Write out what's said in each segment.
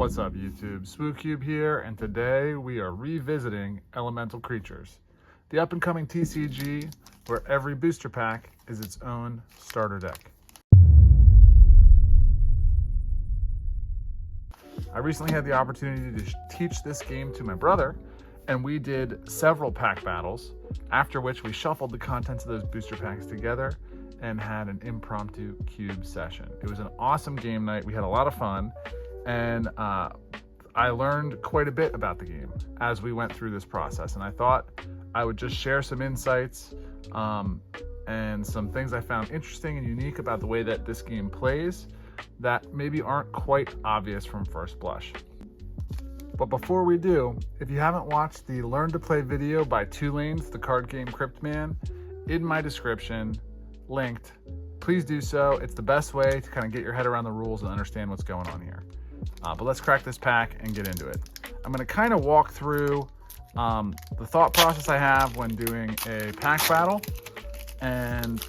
What's up YouTube? SWUCUBE here, and today we are revisiting Elemental Creatures, the up and coming TCG where every booster pack is its own starter deck. I recently had the opportunity to teach this game to my brother, and we did several pack battles, after which we shuffled the contents of those booster packs together and had an impromptu cube session. It was an awesome game night. We had a lot of fun, and I learned quite a bit about the game as we went through this process, and I thought I would just share some insights and some things I found interesting and unique about the way that this game plays that maybe aren't quite obvious from first blush. But before we do, if you haven't watched the Learn to Play video by Tulanes, the card game Cryptman, in my description, linked, please do so. It's the best way to kind of get your head around the rules and understand what's going on here. But let's crack this pack and get into it. I'm going to kind of walk through the thought process I have when doing a pack battle and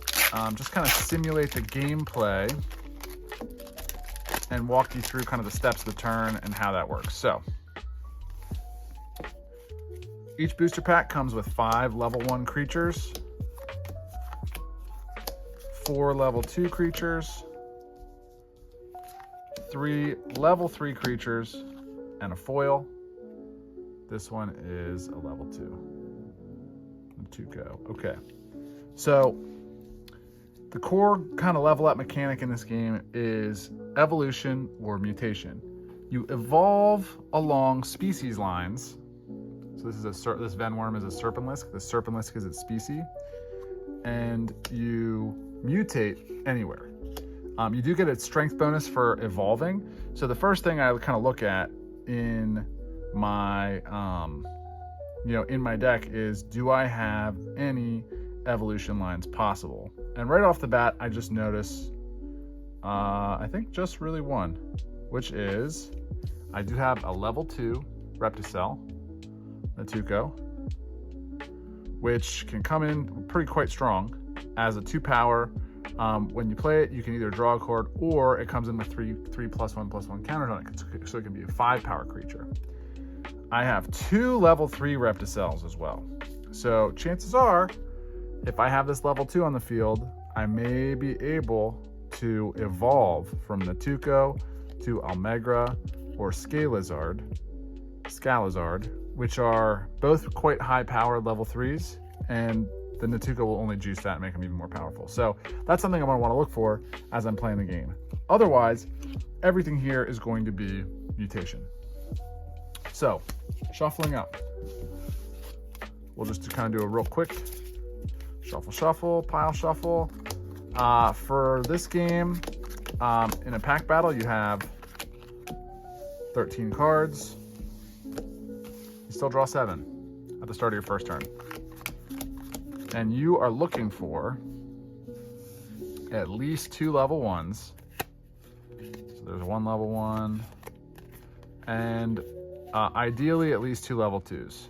just kind of simulate the gameplay and walk you through kind of the steps of the turn and how that works. So each booster pack comes with 5 level 1 creatures, 4 level 2 creatures, 3 level 3 creatures, and a foil. This one is a level 2. A 2-go. Okay. So the core kind of level up mechanic in this game is evolution or mutation. You evolve along species lines. So this Venworm is a Serpentlisk. The Serpentlisk is its species, and you mutate anywhere. You do get a strength bonus for evolving. So the first thing I kind of look at in my in my deck is, do I have any evolution lines possible? And right off the bat, I just notice I think just really one, which is I do have a level 2 Repticell, a 2-go, which can come in quite strong as a 2-power. When you play it, you can either draw a card, or it comes in with 3/1/1 counters on it, so it can be a 5-power creature. I have 2 level 3 Repticells as well. So chances are, if I have this level 2 on the field, I may be able to evolve from the 2-go to Almegra or Scalazard, which are both quite high-powered level 3s, and the Natuka will only juice that and make them even more powerful. So that's something I'm going to want to look for as I'm playing the game. Otherwise, everything here is going to be mutation. So, shuffling up. We'll just kind of do a real quick shuffle, pile shuffle. For this game, in a pack battle, you have 13 cards. You still draw 7 at the start of your first turn. And you are looking for at least 2 level 1s. So there's 1 level 1, and ideally at least 2 level 2s.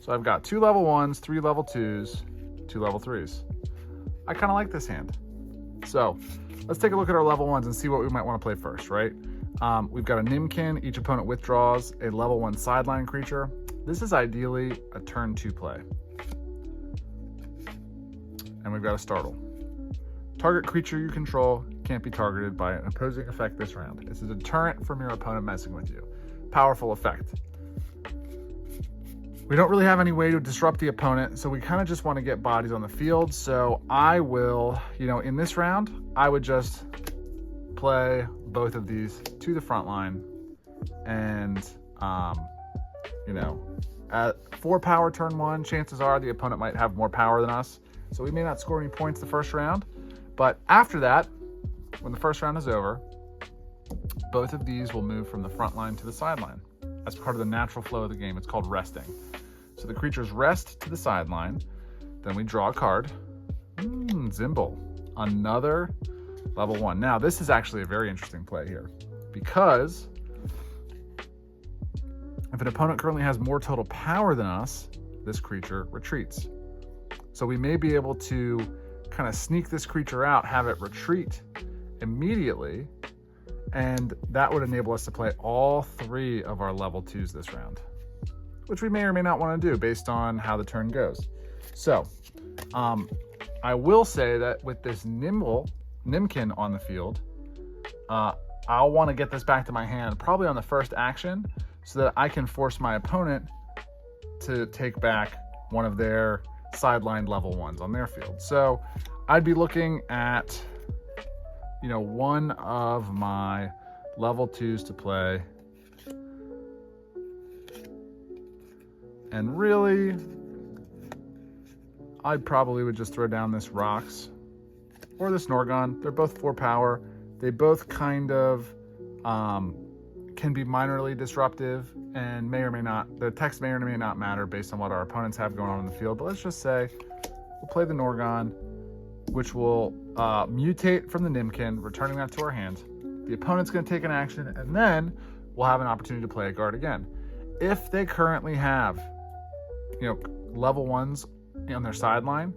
So I've got 2 level 1s, 3 level 2s, 2 level 3s. I kind of like this hand. So let's take a look at our level 1s and see what we might want to play first, right? We've got a Nimkin. Each opponent withdraws a level 1 sideline creature. This is ideally a turn 2 play. And we've got a Startle. Target creature you control can't be targeted by an opposing effect this round. It's a deterrent from your opponent messing with you. Powerful effect. We don't really have any way to disrupt the opponent, so we kind of just want to get bodies on the field. So I will, in this round, I would just play both of these to the front line, and at 4 power turn 1, chances are the opponent might have more power than us. So we may not score any points the first round, but after that, when the first round is over, both of these will move from the front line to the sideline as part of the natural flow of the game. It's called resting. So the creatures rest to the sideline, then we draw a card. Zimble, another level 1. Now, this is actually a very interesting play here, because if an opponent currently has more total power than us, this creature retreats. So we may be able to kind of sneak this creature out, have it retreat immediately, And that would enable us to play all 3 of our level 2s this round, which we may or may not want to do based on how the turn goes. So I will say that with this Nimkin on the field, I'll want to get this back to my hand probably on the first action so that I can force my opponent to take back one of their sidelined level 1s on their field. So I'd be looking at, you know, one of my level 2s to play. And really, I probably would just throw down this Rocks or this Norgon. They're both 4 power. They both kind of can be minorly disruptive and may or may not, the text may or may not matter based on what our opponents have going on in the field. But let's just say we'll play the Norgon, which will mutate from the Nimkin, returning that to our hand. The opponent's going to take an action, and then we'll have an opportunity to play a card again. If they currently have, you know, level 1s on their sideline,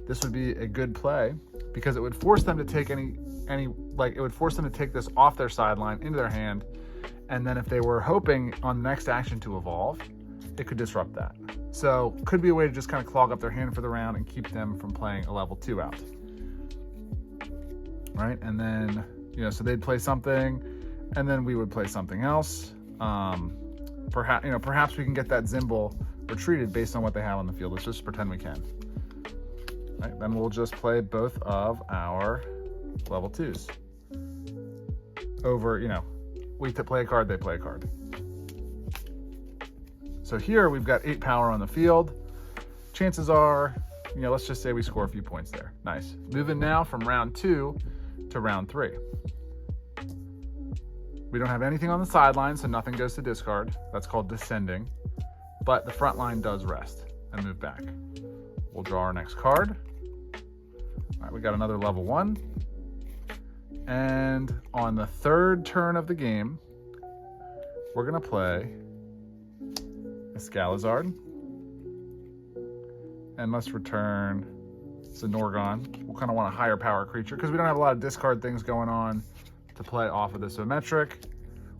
this would be a good play because it would force them to take it would force them to take this off their sideline into their hand, and then if they were hoping on the next action to evolve, it could disrupt that. So could be a way to just kind of clog up their hand for the round and keep them from playing a level 2 out. Right, and then, you know, so they'd play something, and then we would play something else. Perhaps we can get that Zimble retreated based on what they have on the field. Let's just pretend we can. Right, then we'll just play both of our level 2s. Over, you know, we play a card, they play a card. So here we've got 8 power on the field. Chances are, you know, let's just say we score a few points there. Nice. Moving now from round 2 to round 3. We don't have anything on the sideline, so nothing goes to discard. That's called descending. But the front line does rest and move back. We'll draw our next card. All right, we got another level 1. And on the 3rd turn of the game, we're going to play a Scalazard. And let's return Zenorgon. We'll kind of want a higher power creature because we don't have a lot of discard things going on to play off of the Symmetric.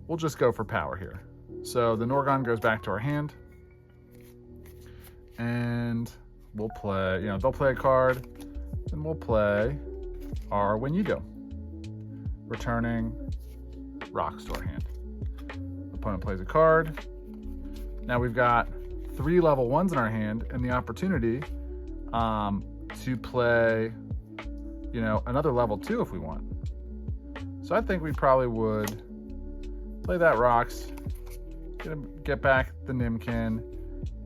We'll just go for power here. So the Norgon goes back to our hand. And we'll play, you know, they'll play a card. And we'll play our When You Do, returning Rocks to our hand. Opponent plays a card. Now we've got 3 level 1s in our hand and the opportunity to play, you know, another level 2 if we want. So I think we probably would play that Rocks, get back the Nimkin,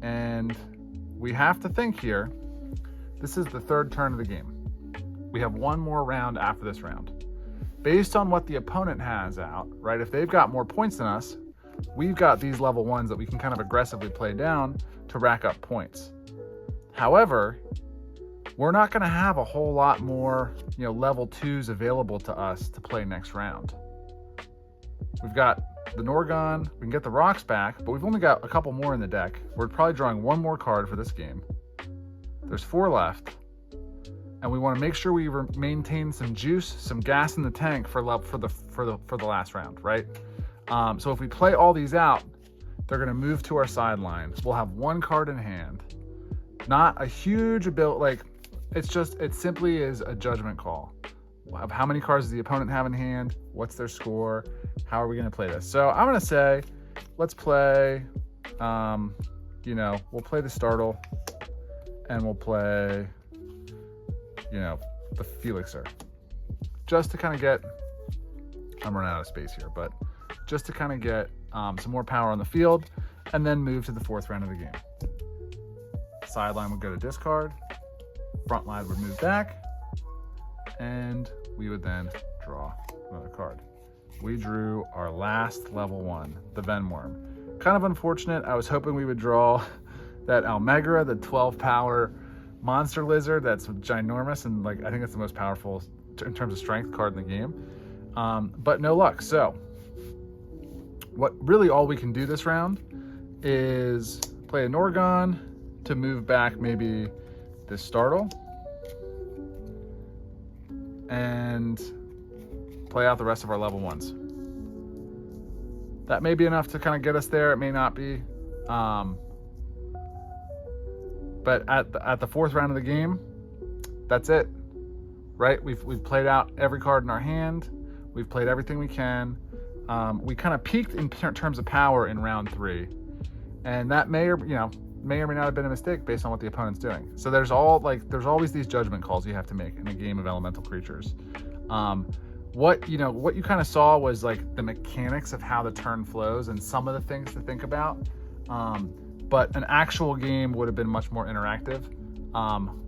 and we have to think here, this is the 3rd turn of the game. We have 1 more round after this round. Based on what the opponent has out, right, if they've got more points than us, we've got these level 1s that we can kind of aggressively play down to rack up points. However, we're not going to have a whole lot more, you know, level 2s available to us to play next round. We've got the Norgon, we can get the Rocks back, but we've only got a couple more in the deck. We're probably drawing 1 more card for this game. There's 4 left, and we want to make sure we maintain some juice, some gas in the tank for the last round, right? So if we play all these out, they're going to move to our sidelines. We'll have 1 card in hand. Not a huge ability, like, it simply is a judgment call of how many cards does the opponent have in hand, what's their score, how are we going to play this. So I'm going to say, let's play, you know, we'll play the Startle, and we'll play, you know, the Felixer. Just to kind of get, I'm running out of space here, but just to kind of get some more power on the field, and then move to the 4th round of the game. Sideline would go to discard, front line would move back, and we would then draw another card. We drew our last level 1, the Venworm. Kind of unfortunate. I was hoping we would draw that Almegra, the 12 power monster lizard that's ginormous, and like I think it's the most powerful in terms of strength card in the game. But no luck. So what really all we can do this round is play a Norgon to move back maybe this Startle and play out the rest of our level 1s. That may be enough to kind of get us there. It may not be. But at the fourth round of the game, that's it, right? We've played out every card in our hand. We've played everything we can. We kind of peaked in terms of power in round 3, and that may or may not have been a mistake based on what the opponent's doing. So there's always these judgment calls you have to make in a game of elemental creatures. What you kind of saw was like the mechanics of how the turn flows and some of the things to think about. But an actual game would have been much more interactive.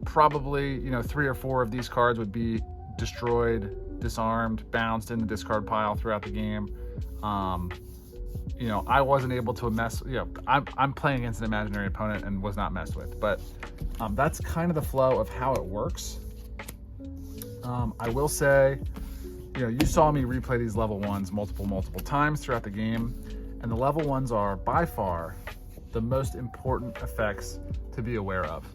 Probably 3 or 4 of these cards would be destroyed, disarmed, bounced in the discard pile throughout the game. I wasn't able to mess. I'm playing against an imaginary opponent and was not messed with. But that's kind of the flow of how it works. I will say, you saw me replay these level 1s multiple times throughout the game, and the level 1s are by far the most important effects to be aware of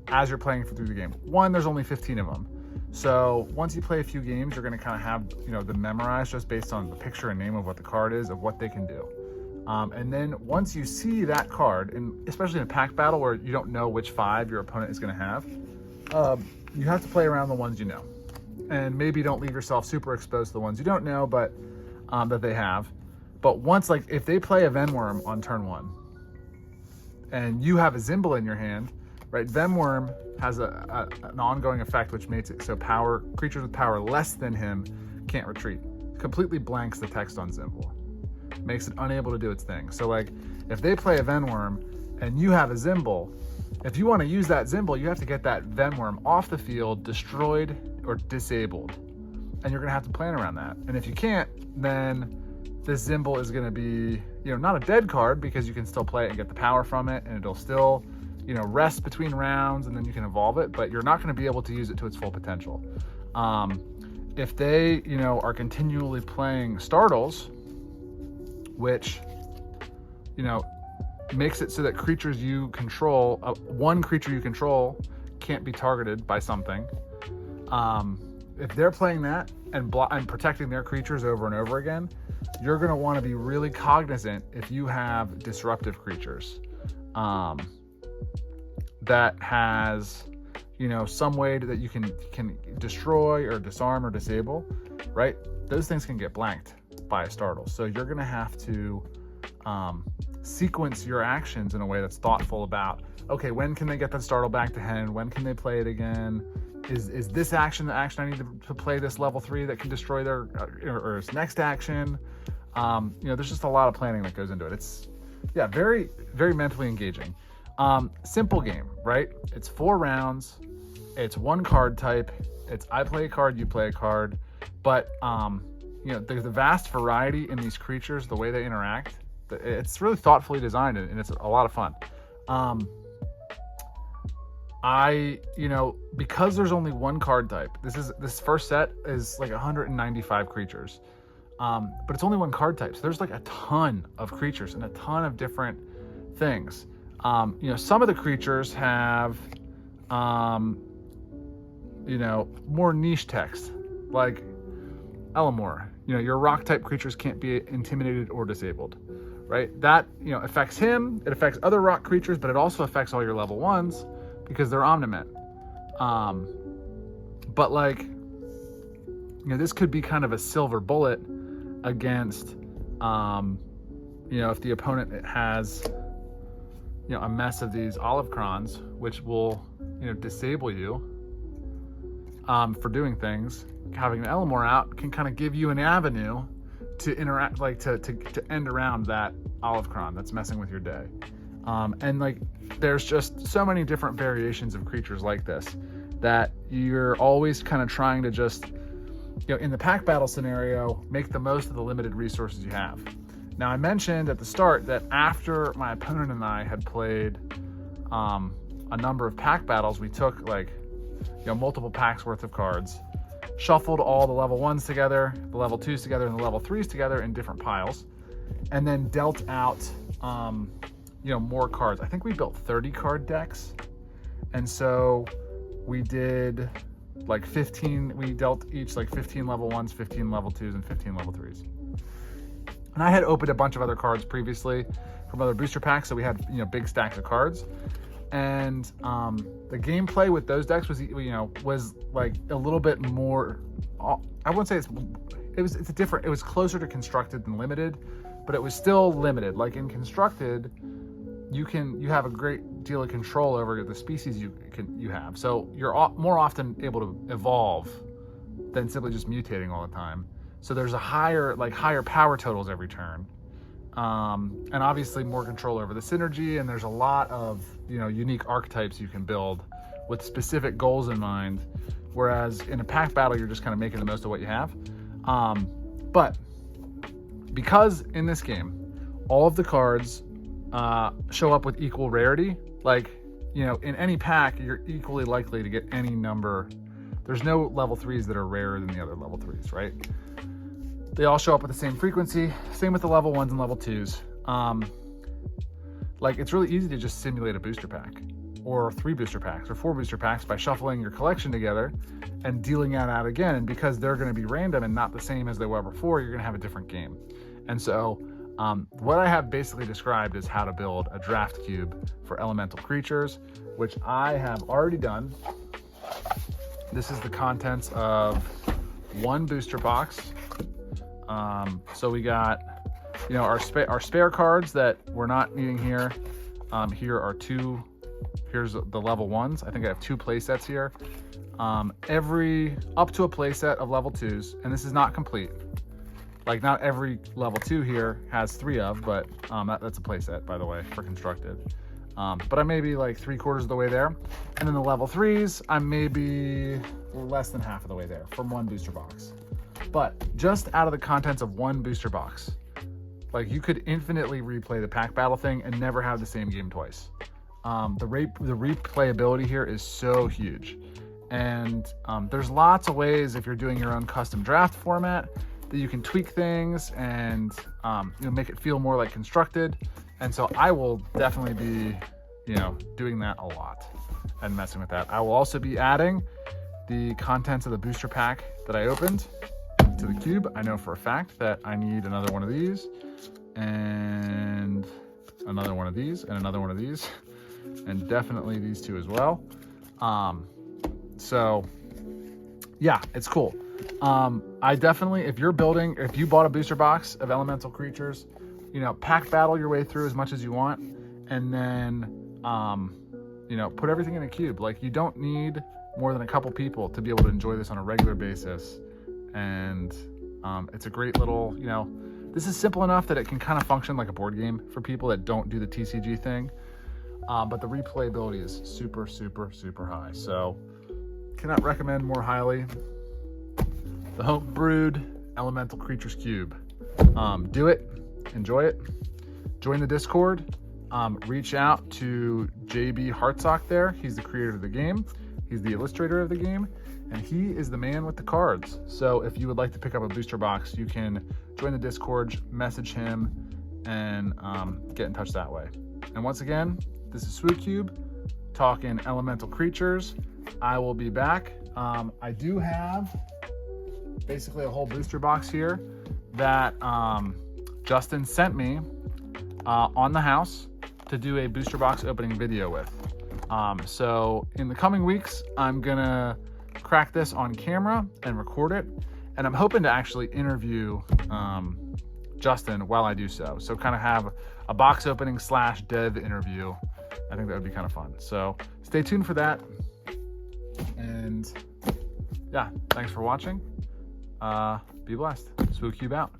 as you're playing through the game. One, there's only 15 of them. So once you play a few games, you're going to kind of have them memorized just based on the picture and name of what the card is, of what they can do. And then once you see that card, and especially in a pack battle where you don't know which 5 your opponent is going to have, you have to play around the ones you know. And maybe don't leave yourself super exposed to the ones you don't know, but that they have. But once, if they play a Venworm on turn 1, and you have a Zimble in your hand, right? Venworm has an ongoing effect which makes it so creatures with power less than him can't retreat. Completely blanks the text on Zimble. Makes it unable to do its thing. So if they play a Venworm and you have a Zimble, if you want to use that Zimble, you have to get that Venworm off the field, destroyed or disabled. And you're going to have to plan around that. And if you can't, then this Zimble is going to be, not a dead card because you can still play it and get the power from it, and it'll still, rest between rounds, and then you can evolve it, but you're not going to be able to use it to its full potential. If they, are continually playing Startles, which, makes it so that creatures you control, one creature you control can't be targeted by something. If they're playing that and protecting their creatures over and over again, you're going to want to be really cognizant if you have disruptive creatures that has, some way that you can destroy or disarm or disable, right? Those things can get blanked by a startle. So you're going to have to sequence your actions in a way that's thoughtful about, okay, when can they get that startle back to hand? When can they play it again? Is this action the action I need to play this level 3 that can destroy their or its next action? There's just a lot of planning that goes into it. It's very, very mentally engaging. Simple game, right? It's 4 rounds. It's 1 card type. It's I play a card, you play a card. But there's a vast variety in these creatures, the way they interact. It's really thoughtfully designed, and it's a lot of fun. Because there's only 1 card type, this first set is 195 creatures. But it's only 1 card type. So there's a ton of creatures and a ton of different things. Some of the creatures have, more niche text, like Elamore. Your rock type creatures can't be intimidated or disabled, right? That, affects him. It affects other rock creatures, but it also affects all your level 1s because they're omniment. But this could be kind of a silver bullet against, if the opponent has, a mess of these olive crons, which will, disable you for doing things. Having an Elamore out can kind of give you an avenue to interact, to end around that olive cron that's messing with your day. There's just so many different variations of creatures like this that you're always kind of trying to just, in the pack battle scenario, make the most of the limited resources you have. Now, I mentioned at the start that after my opponent and I had played a number of pack battles, we took multiple packs worth of cards, shuffled all the level 1s together, the level 2s together, and the level 3s together in different piles, and then dealt out more cards. I think we built 30 card decks, and so we did 15, we dealt each 15 level 1s, 15 level 2s, and 15 level 3s. And I had opened a bunch of other cards previously from other booster packs, so we had, you know, big stacks of cards. And the gameplay with those decks was, you know, was like a little bit more, I wouldn't say it's different. It was closer to constructed than limited, but it was still limited. Like in constructed, you have a great deal of control over the species you have. So you're more often able to evolve than simply just mutating all the time. So there's a higher power totals every turn. And obviously more control over the synergy, and there's a lot of, you know, unique archetypes you can build with specific goals in mind, whereas in a pack battle you're just kind of making the most of what you have. But because in this game all of the cards show up with equal rarity, like, you know, in any pack you're equally likely to get any number. There's no level 3s that are rarer than the other level 3s, right? They all show up with the same frequency. Same with the level 1s and level 2s. Like, it's really easy to just simulate a booster pack, or 3 booster packs, or 4 booster packs by shuffling your collection together and dealing that out again. And because they're going to be random and not the same as they were before, you're going to have a different game. And so what I have basically described is how to build a draft cube for elemental creatures, which I have already done. This is the contents of 1 booster box. So we got, you know, our spare cards that we're not needing here. Here are 2. Here's the level 1s. I think I have 2 play sets here. Up to a play set of level 2s, and this is not complete. Like, not every level 2 here has 3 of, but that's a play set, by the way, for constructed. But I may be like 3/4 of the way there. And then the level 3s, I'm maybe less than half of the way there from 1 booster box. But just out of the contents of 1 booster box, like, you could infinitely replay the pack battle thing and never have the same game twice. The replayability here is so huge. And there's lots of ways, if you're doing your own custom draft format, that you can tweak things and you know, make it feel more like constructed. And so I will definitely be, you know, doing that a lot and messing with that. I will also be adding the contents of the booster pack that I opened to the cube. I know for a fact that I need another one of these, and another one of these, and another one of these, and definitely these 2 as well. So yeah, it's cool. I definitely, if you bought a booster box of elemental creatures, you know, pack battle your way through as much as you want, and then you know, put everything in a cube. Like, you don't need more than a couple people to be able to enjoy this on a regular basis. And it's a great little, you know, this is simple enough that it can kind of function like a board game for people that don't do the TCG thing. But the replayability is super, super, super high. So cannot recommend more highly the home brewed elemental creatures cube. Do it, enjoy it, join the Discord, reach out to JB Hartsock there. He's the creator of the game. He's the illustrator of the game, and he is the man with the cards. So if you would like to pick up a booster box, you can join the Discord, message him, and get in touch that way. And once again, this is SWUCUBE talking elemental creatures. I will be back. I do have basically a whole booster box here that Justin sent me on the house to do a booster box opening video with. So in the coming weeks, I'm gonna crack this on camera and record it, and I'm hoping to actually interview Justin while I do so. So kind of have a box opening / dev interview. I think that would be kind of fun. So stay tuned for that. And yeah, thanks for watching. Be blessed. SWUCUBE out.